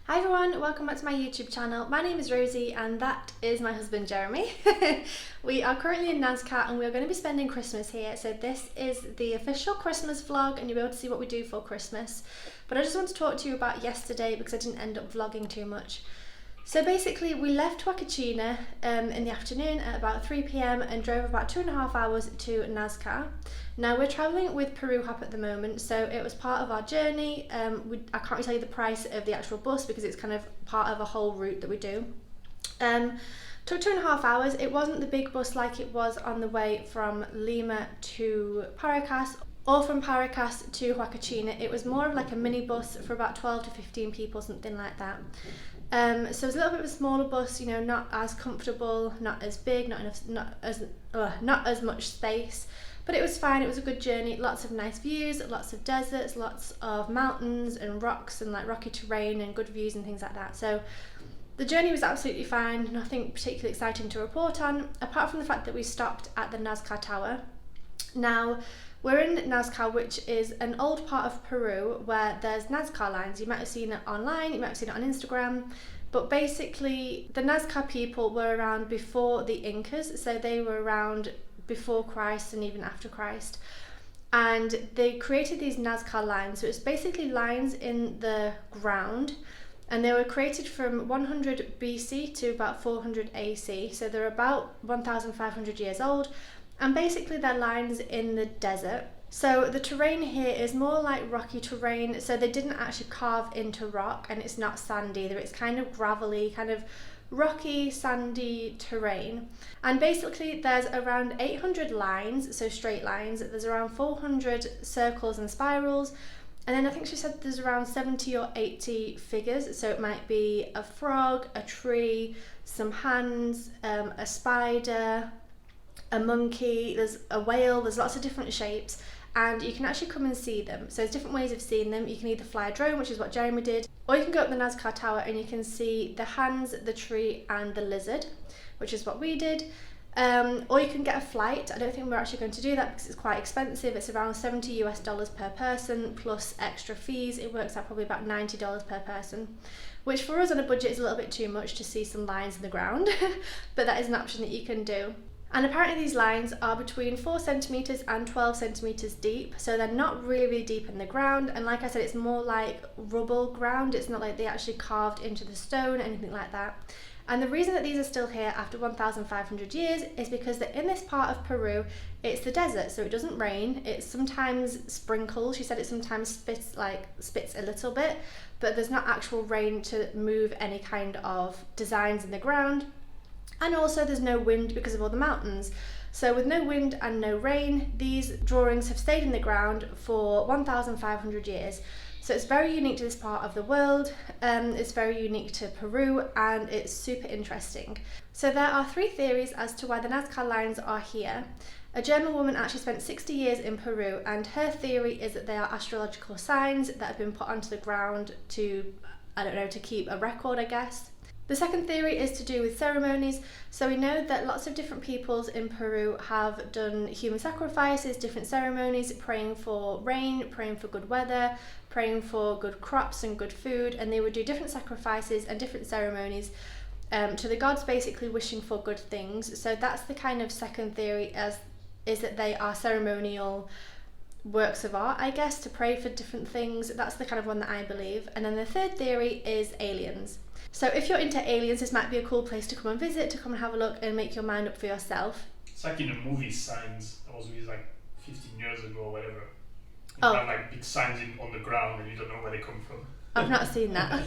Hi everyone, welcome back to my YouTube channel. My name is Rosie and that is my husband Jeremy. We are currently in Nazca and we are going to be spending Christmas here. So this is the official Christmas vlog and you'll be able to see what we do for Christmas. But I just want to talk to you about yesterday because I didn't end up vlogging too much. So basically we left Huacachina in the afternoon at about 3 p.m. and drove about 2.5 hours to Nazca. Now we're travelling with Peru at the moment, so it was part of our journey. I can't really tell you the price of the actual bus because it's kind of part of a whole route that we do. Took 2.5 hours. It wasn't the big bus like it was on the way from Lima to Paracas or from Paracas to Huacachina. It was more of like a mini bus for about 12 to 15 people, something like that. So it was a little bit of a smaller bus, you know, not as comfortable, not as big, not as much space. But it was fine, it was a good journey, lots of nice views, lots of deserts, lots of mountains and rocks and like rocky terrain and good views and things like that. So the journey was absolutely fine, nothing particularly exciting to report on, apart from the fact that we stopped at the Nazca Tower. Now, we're in Nazca, which is an old part of Peru where there's Nazca Lines. You might have seen it online, you might have seen it on Instagram. But basically, the Nazca people were around before the Incas, so they were around before Christ and even after Christ, and they created these Nazca lines. So it's basically lines in the ground, and they were created from 100 BC to about 400 AC, so they're about 1,500 years old, and basically they're lines in the desert. So the terrain here is more like rocky terrain, so they didn't actually carve into rock, and it's not sand either, it's kind of gravelly, kind of rocky, sandy terrain. And basically there's around 800 lines, so straight lines, there's around 400 circles and spirals, and then I think she said there's around 70 or 80 figures, so it might be a frog, a tree, some hands, a spider, a monkey, there's a whale, there's lots of different shapes, and you can actually come and see them. So there's different ways of seeing them. You can either fly a drone, which is what Jeremy did, or you can go up the Nazca Tower and you can see the hands, the tree and the lizard, which is what we did. Or you can get a flight. I don't think we're actually going to do that because it's quite expensive. It's around $70 per person plus extra fees. It works out probably about $90 per person, which for us on a budget is a little bit too much to see some lines in the ground, but that is an option that you can do. And apparently these lines are between 4 centimetres and 12 centimetres deep, so they're not really deep in the ground, and like I said, it's more like rubble ground. It's not like they actually carved into the stone, anything like that. And the reason that these are still here after 1,500 years is because that in this part of Peru, it's the desert, so it doesn't rain. It sometimes sprinkles. She said it sometimes spits a little bit, but there's not actual rain to move any kind of designs in the ground. And also there's no wind because of all the mountains. So with no wind and no rain, these drawings have stayed in the ground for 1,500 years. So it's very unique to this part of the world, it's very unique to Peru, and it's super interesting. So there are 3 theories as to why the Nazca lines are here. A German woman actually spent 60 years in Peru, and her theory is that they are astrological signs that have been put onto the ground to, I don't know, to keep a record, I guess. The second theory is to do with ceremonies. So we know that lots of different peoples in Peru have done human sacrifices, different ceremonies, praying for rain, praying for good weather, praying for good crops and good food, and they would do different sacrifices and different ceremonies to the gods, basically wishing for good things. So that's the kind of second theory, is that they are ceremonial works of art, I guess, to pray for different things. That's the kind of one that I believe. And then the third theory is aliens. So if you're into aliens, this might be a cool place to come and visit, to come and have a look and make your mind up for yourself. It's like in the movie Signs, that was released like 15 years ago or whatever. You Oh. have like big signs on the ground and you don't know where they come from. I've not seen that.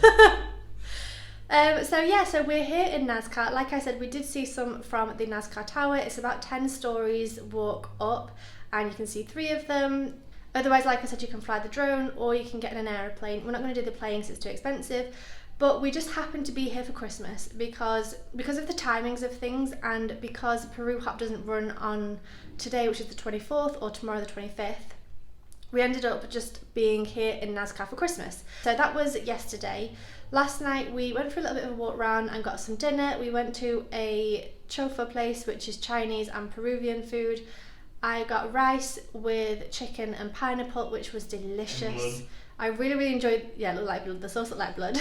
So we're here in Nazca. Like I said, we did see some from the Nazca Tower. It's about 10 stories walk up and you can see 3 of them. Otherwise, like I said, you can fly the drone or you can get in an aeroplane. We're not going to do the plane because it's too expensive. But we just happened to be here for Christmas because of the timings of things, and because Peru Hop doesn't run on today, which is the 24th, or tomorrow the 25th. We ended up just being here in Nazca for Christmas. So that was yesterday. Last night we went for a little bit of a walk around and got some dinner. We went to a chofa place, which is Chinese and Peruvian food. I got rice with chicken and pineapple, which was delicious. I really enjoyed, yeah, it looked like blood, the sauce looked like blood.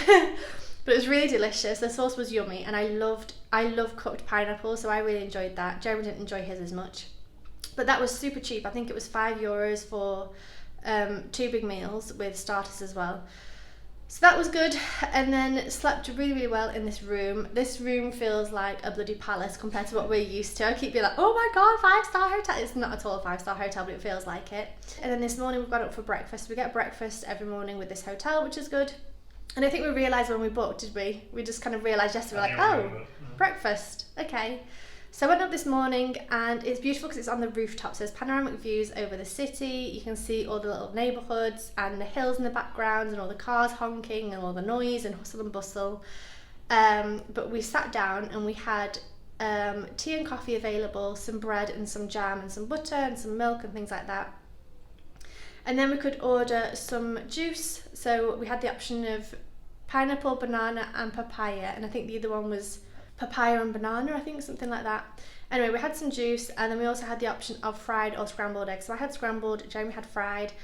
But it was really delicious. The sauce was yummy, and I love cooked pineapple, so I really enjoyed that. Jeremy didn't enjoy his as much. But that was super cheap. I think it was €5 for 2 big meals with starters as well. So that was good, and then slept really, really well in this room. This room feels like a bloody palace compared to what we're used to. I keep being like, oh my god, 5-star hotel. It's not at all a 5-star hotel, but it feels like it. And then this morning we've got up for breakfast. We get breakfast every morning with this hotel, which is good. And I think we realised when we booked, did we? We just kind of realised yesterday, we're like, oh, breakfast, okay. So I went up this morning, and it's beautiful because it's on the rooftop, so there's panoramic views over the city. You can see all the little neighbourhoods and the hills in the background and all the cars honking and all the noise and hustle and bustle. But we sat down and we had tea and coffee available, some bread and some jam and some butter and some milk and things like that. And then we could order some juice. So we had the option of pineapple, banana and papaya, and I think the other one was papaya and banana, I think, something like that. Anyway, we had some juice, and then we also had the option of fried or scrambled eggs. So I had scrambled, Jeremy had fried,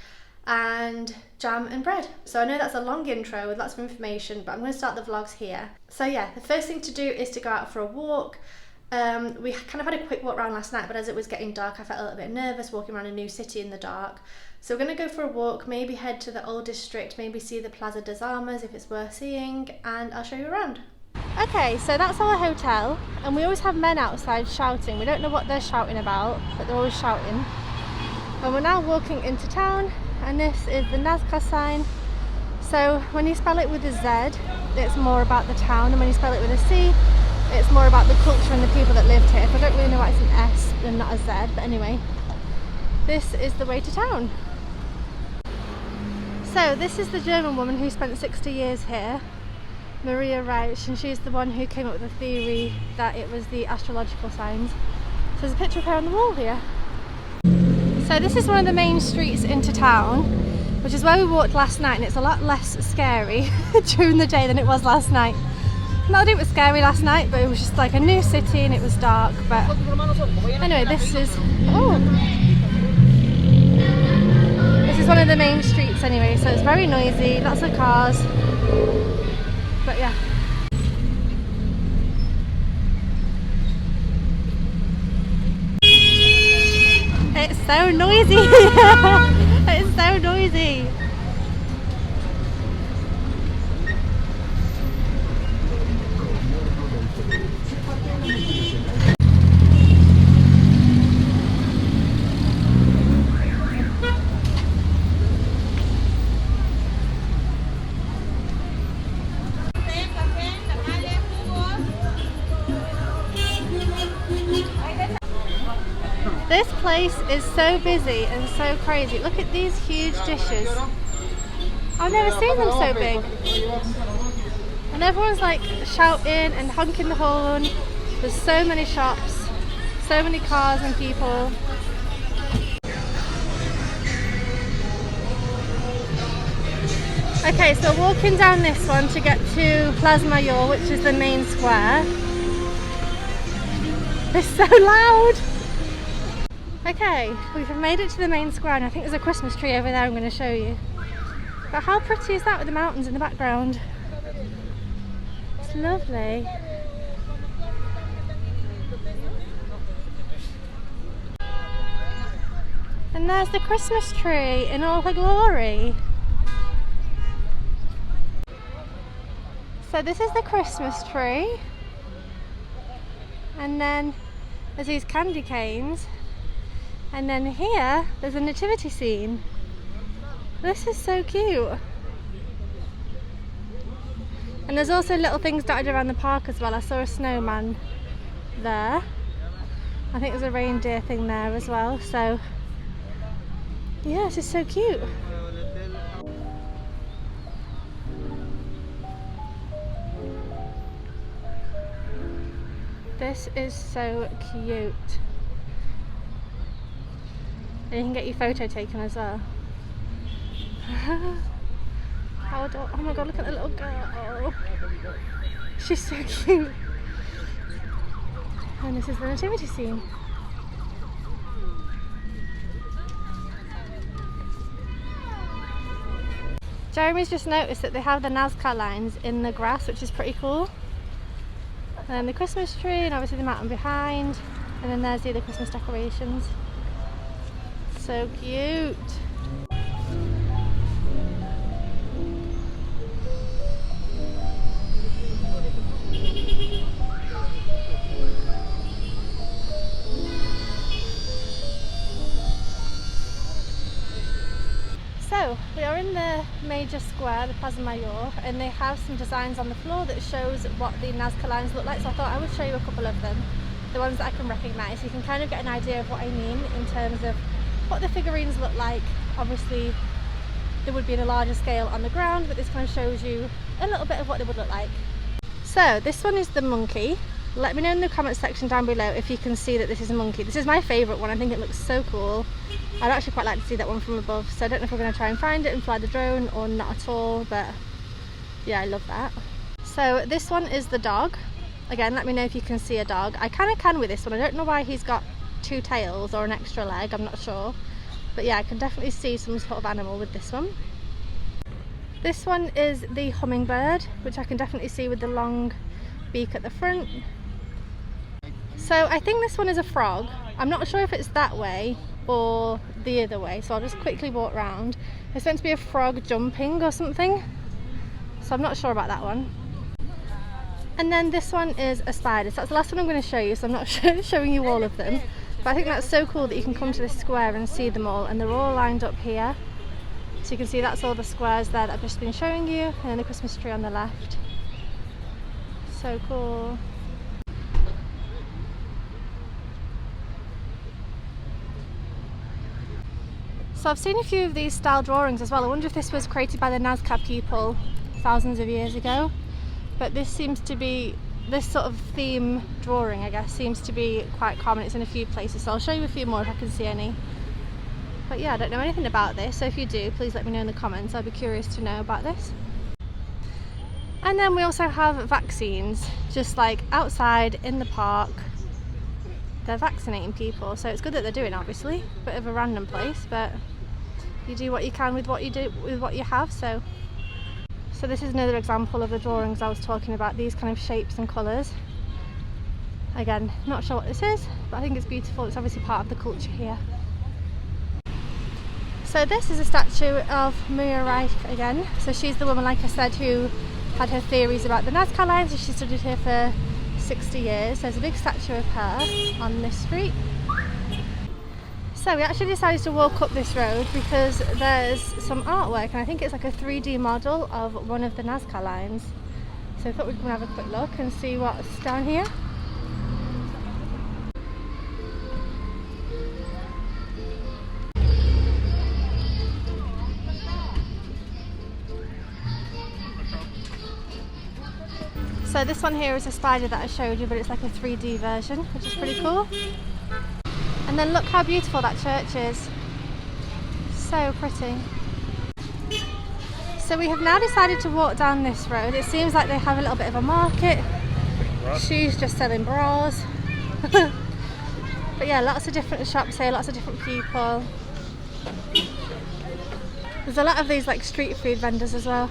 and jam and bread. So I know that's a long intro with lots of information, but I'm going to start the vlogs here. So yeah, the first thing to do is to go out for a walk. We kind of had a quick walk around last night, but as it was getting dark, I felt a little bit nervous walking around a new city in the dark. So we're going to go for a walk, maybe head to the old district, maybe see the Plaza des Armas if it's worth seeing, and I'll show you around. Okay, so that's our hotel, and we always have men outside shouting. We don't know what they're shouting about, but they're always shouting. And we're now walking into town, and this is the Nazca sign. So when you spell it with a Z, it's more about the town, and when you spell it with a C, it's more about the culture and the people that lived here. So I don't really know why it's an S and not a Z, but anyway, this is the way to town. So this is the German woman who spent 60 years here, Maria Reich, and she's the one who came up with the theory that it was the astrological signs. So there's a picture of her on the wall here. So this is one of the main streets into town, which is where we walked last night, and it's a lot less scary during the day than it was last night. Not that it was scary last night, but it was just like a new city and it was dark. But anyway, this is one of the main streets anyway, so it's very noisy, lots of cars. But yeah. It's so noisy. It's so noisy. This place is so busy and so crazy. Look at these huge dishes. I've never seen them so big. And everyone's like shouting and honking the horn. There's so many shops, so many cars and people. Okay, so walking down this one to get to Plaza Mayor, which is the main square. It's so loud! Okay, we've made it to the main square, and I think there's a Christmas tree over there I'm going to show you. But how pretty is that with the mountains in the background? It's lovely. And there's the Christmas tree in all her glory. So this is the Christmas tree. And then there's these candy canes. And then here, there's a nativity scene. This is so cute. And there's also little things dotted around the park as well. I saw a snowman there. I think there's a reindeer thing there as well. So, yeah, this is so cute. This is so cute. And you can get your photo taken as well. Oh my god, look at the little girl. She's so cute. And this is the nativity scene. Jeremy's just noticed that they have the Nazca lines in the grass, which is pretty cool. And then the Christmas tree, and obviously the mountain behind, and then there's the other Christmas decorations. So cute. So we are in the major square, the Plaza Mayor, and they have some designs on the floor that shows what the Nazca lines look like. So I thought I would show you a couple of them, the ones that I can recognise. You can kind of get an idea of what I mean in terms of what the figurines look like. Obviously they would be in a larger scale on the ground, but this kind of shows you a little bit of what they would look like. So this one is the monkey. Let me know in the comment section down below if you can see that this is a monkey. This is my favourite one. I think it looks so cool. I'd actually quite like to see that one from above, so I don't know if we're going to try and find it and fly the drone or not at all, but yeah, I love that. So this one is the dog. Again, let me know if you can see a dog. I kind of can with this one. I don't know why he's got two tails or an extra leg, I'm not sure, but yeah, I can definitely see some sort of animal with this one. This one is the hummingbird, which I can definitely see with the long beak at the front. So I think this one is a frog. I'm not sure if it's that way or the other way, so I'll just quickly walk round. It's meant to be a frog jumping or something, so I'm not sure about that one. And then this one is a spider. So that's the last one I'm going to show you, so I'm not showing you all of them, but I think that's so cool that you can come to this square and see them all, and they're all lined up here, so you can see that's all the squares there that I've just been showing you, and then the Christmas tree on the left. So cool. So I've seen a few of these style drawings as well. I wonder if this was created by the Nazca people thousands of years ago. But this seems to be, this sort of theme drawing, I guess, seems to be quite common. It's in a few places, so I'll show you a few more if I can see any. But yeah, I don't know anything about this, so if you do, please let me know in the comments. I'd be curious to know about this. And then we also have vaccines, just like outside in the park. They're vaccinating people, so it's good that they're doing, obviously. Bit of a random place, but you do what you can with what you do, with what you have. So this is another example of the drawings I was talking about, these kind of shapes and colours. Again, not sure what this is, but I think it's beautiful. It's obviously part of the culture here. So this is a statue of Mia Reich again. So she's the woman, like I said, who had her theories about the Nazca Lines, and she studied here for 60 years. There's a big statue of her on this street. So we actually decided to walk up this road because there's some artwork, and I think it's like a 3D model of one of the Nazca Lines. So I thought we'd come and have a quick look and see what's down here. So this one here is a spider that I showed you, but it's like a 3D version, which is pretty cool. And then look how beautiful that church is. So pretty. So we have now decided to walk down this road. It seems like they have a little bit of a market. She's just selling bras. But yeah, lots of different shops here, lots of different people. There's a lot of these like street food vendors as well.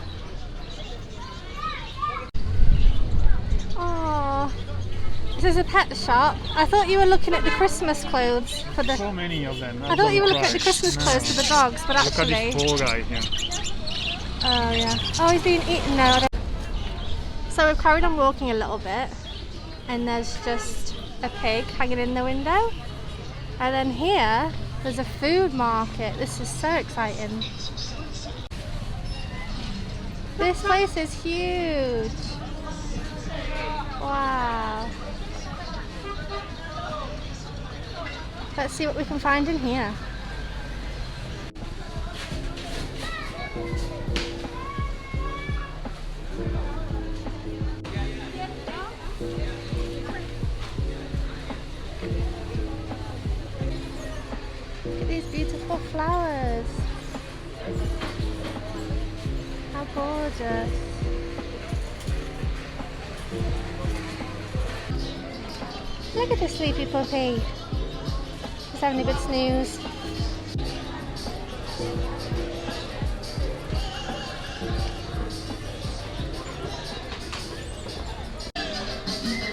This is a pet shop. I thought you were looking at the Christmas clothes for the... So many of them. I thought you were looking at the Christmas clothes for the dogs, but actually... Look at this poor guy here. Oh yeah. Oh, he's being eaten now. So we've carried on walking a little bit, and there's just a pig hanging in the window. And then here, there's a food market. This is so exciting. This place is huge. Wow. Let's see what we can find in here. Look at these beautiful flowers. How gorgeous. Look at the sleepy puppy. He's having a good snooze.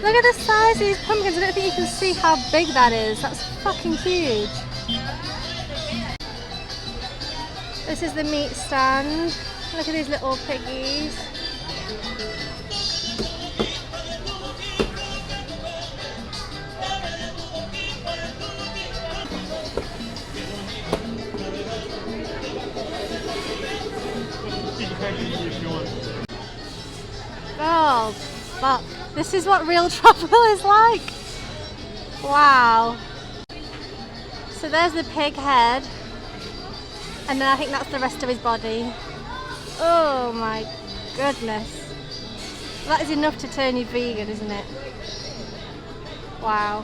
Look at the size of these pumpkins. I don't think you can see how big that is. That's fucking huge. This is the meat stand. Look at these little piggies. Oh, fuck. This is what real travel is like. Wow. So there's the pig head. And then I think that's the rest of his body. Oh my goodness. That is enough to turn you vegan, isn't it? Wow.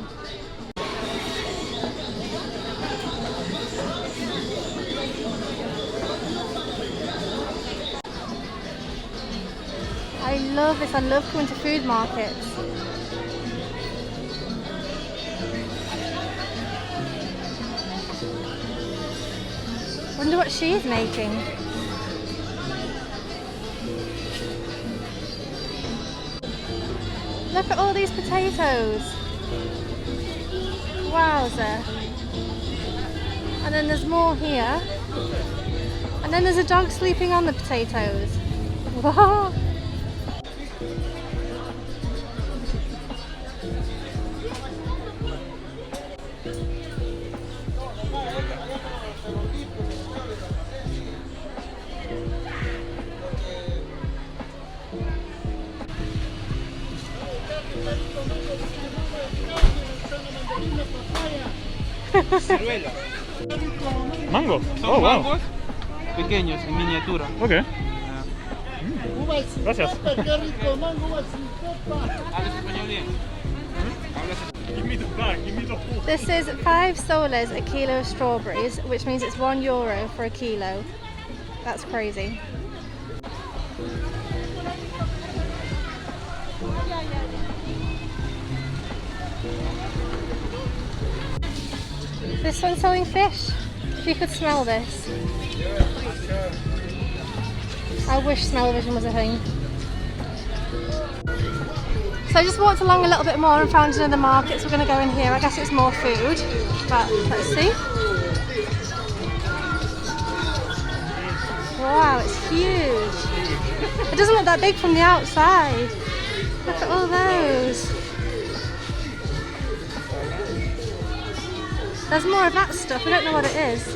I love this. I love coming to food markets. Wonder what she's making. Look at all these potatoes. Wowza. And then there's more here. And then there's a dog sleeping on the potatoes. Whoa. Mango. Son Oh, wow. mangos pequeños, en miniatura. Okay. Gracias. ¿Hablas español bien? Give me the bag, give me the whole. This is 5 soles a kilo of strawberries, which means it's €1 for a kilo. That's crazy. This one's selling fish. If you could smell this. I wish smell-o-vision was a thing. So I just walked along a little bit more and found another market, so we're going to go in here. I guess it's more food, but let's see. Wow, it's huge. It doesn't look that big from the outside. Look at all those. There's more of that stuff, we don't know what it is.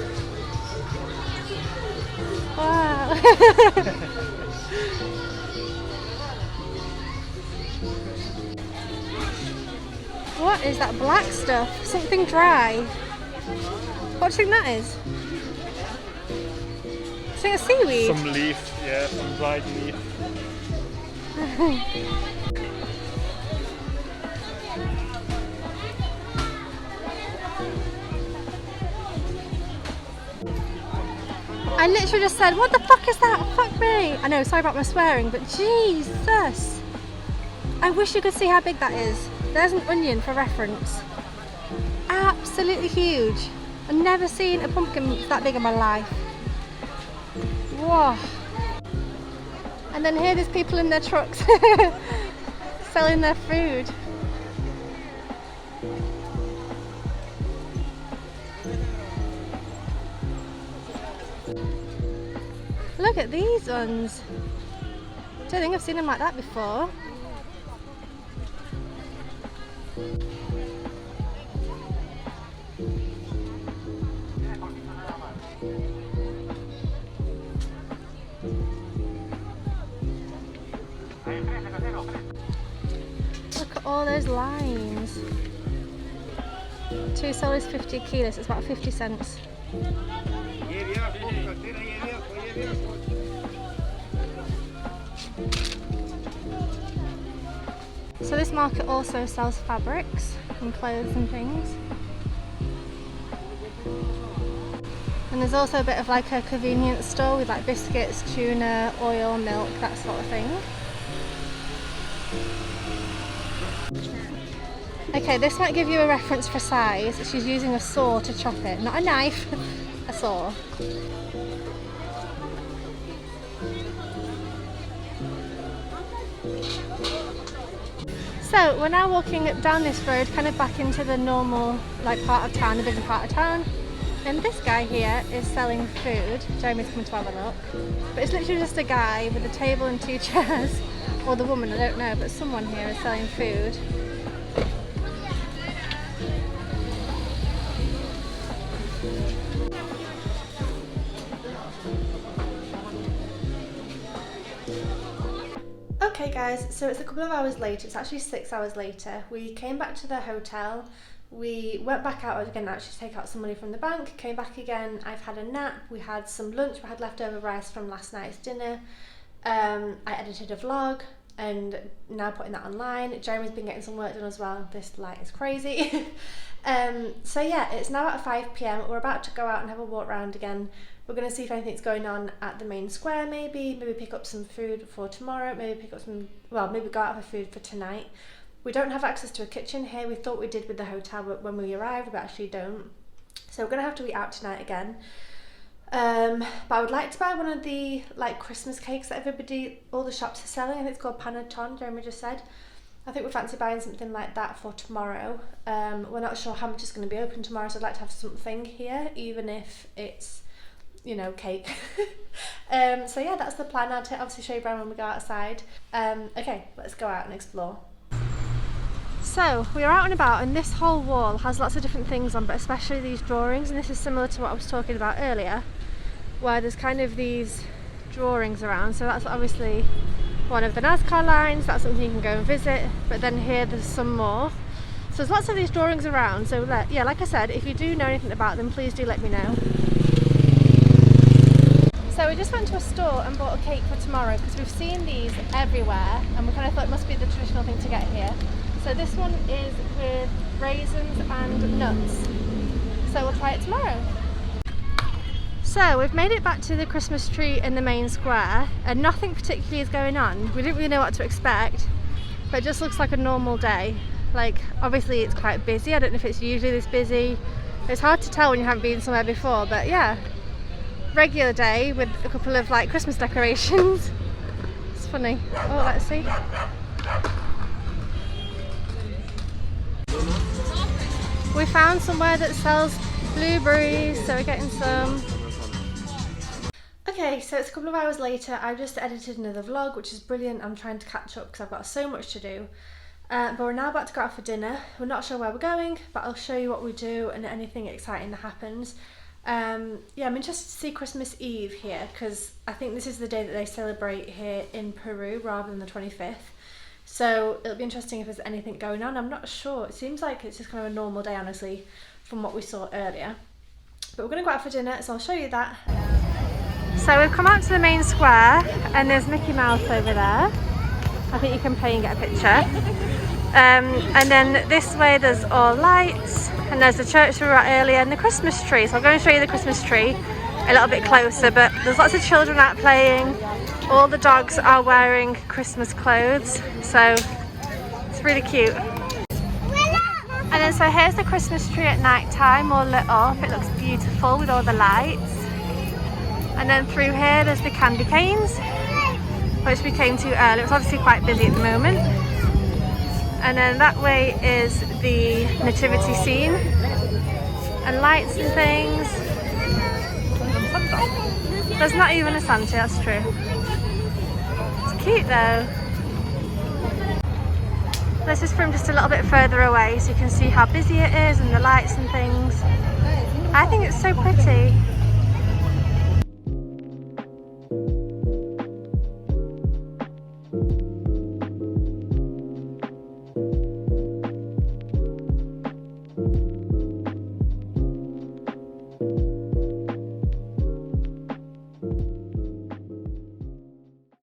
Wow. What is that black stuff? Something dry. What do you think that is? Do you think it's seaweed? Some leaf, yeah, some dried leaf. I literally just said, what the fuck is that? Fuck me. I know, sorry about my swearing, but Jesus. I wish you could see how big that is. There's an onion for reference. Absolutely huge. I've never seen a pumpkin that big in my life. Whoa. And then here there's people in their trucks selling their food. Look at these ones. Don't think I've seen them like that before. Look at all those lines. 2 soles 50 kilos, it's about 50 cents. So this market also sells fabrics and clothes and things. And there's also a bit of like a convenience store with like biscuits, tuna, oil, milk, that sort of thing. Okay, this might give you a reference for size. She's using a saw to chop it, not a knife, a saw. So we're now walking down this road, kind of back into the normal part of town, the busy part of town. And this guy here is selling food. Jeremy's coming to have a look. But it's literally just a guy with a table and 2 chairs. Or the woman, I don't know, but someone here is selling food. Okay guys, so it's a couple of hours later, it's actually 6 hours later. We came back to the hotel, we went back out again actually to take out some money from the bank, came back again, I've had a nap, we had some lunch, we had leftover rice from last night's dinner. I edited a vlog and now putting that online. Jeremy's been getting some work done as well, this light is crazy. So yeah, it's now at 5 PM, we're about to go out and have a walk around again. We're going to see if anything's going on at the main square maybe pick up some food for tomorrow, maybe pick up some, well, maybe go out for food for tonight. We don't have access to a kitchen here, we thought we did with the hotel but when we arrived, but actually don't. So we're going to have to eat out tonight again. But I would like to buy one of the Christmas cakes that all the shops are selling. I think it's called panettone, Jeremy just said. I think we fancy buying something like that for tomorrow. We're not sure how much it's going to be open tomorrow, so I'd like to have something here, even if it's, you know, cake. So yeah, that's the plan. I'll obviously show you around when we go outside. Okay, let's go out and explore. So we are out and about, and this whole wall has lots of different things on, but especially these drawings, and this is similar to what I was talking about earlier, where there's kind of these drawings around. So that's obviously one of the Nazca Lines, that's something you can go and visit, but then here there's some more. So there's lots of these drawings around, so yeah, like I said, if you do know anything about them, please do let me know. So we just went to a store and bought a cake for tomorrow because we've seen these everywhere and we kind of thought it must be the traditional thing to get here. So this one is with raisins and nuts. So we'll try it tomorrow. So we've made it back to the Christmas tree in the main square and nothing particularly is going on. We didn't really know what to expect, but it just looks like a normal day. Obviously it's quite busy. I don't know if it's usually this busy. It's hard to tell when you haven't been somewhere before, but yeah. Regular day with a couple of Christmas decorations. It's funny. Oh, let's see. We found somewhere that sells blueberries, so we're getting some. Okay, so it's a couple of hours later. I've just edited another vlog, which is brilliant. I'm trying to catch up because I've got so much to do. But we're now about to go out for dinner. We're not sure where we're going, but I'll show you what we do and anything exciting that happens. Yeah, I'm interested to see Christmas Eve here because I think this is the day that they celebrate here in Peru rather than the 25th. So it'll be interesting if there's anything going on. I'm not sure. It seems like it's just kind of a normal day, honestly, from what we saw earlier. But we're going to go out for dinner, so I'll show you that. So we've come out to the main square and there's Mickey Mouse over there. I think you can pay and get a picture. And then this way there's all lights. And there's the church we were at earlier and the Christmas tree. So I'm going to show you the Christmas tree a little bit closer, but there's lots of children out playing. All the dogs are wearing Christmas clothes, so it's really cute. And then so here's the Christmas tree at night time, all lit up. It looks beautiful with all the lights. And then through here there's the candy canes, which we came to earlier. It's obviously quite busy at the moment. And then that way is the nativity scene and lights and things. There's not even a Santa, that's true. It's cute though. This is from just a little bit further away so you can see how busy it is and the lights and things. I think it's so pretty.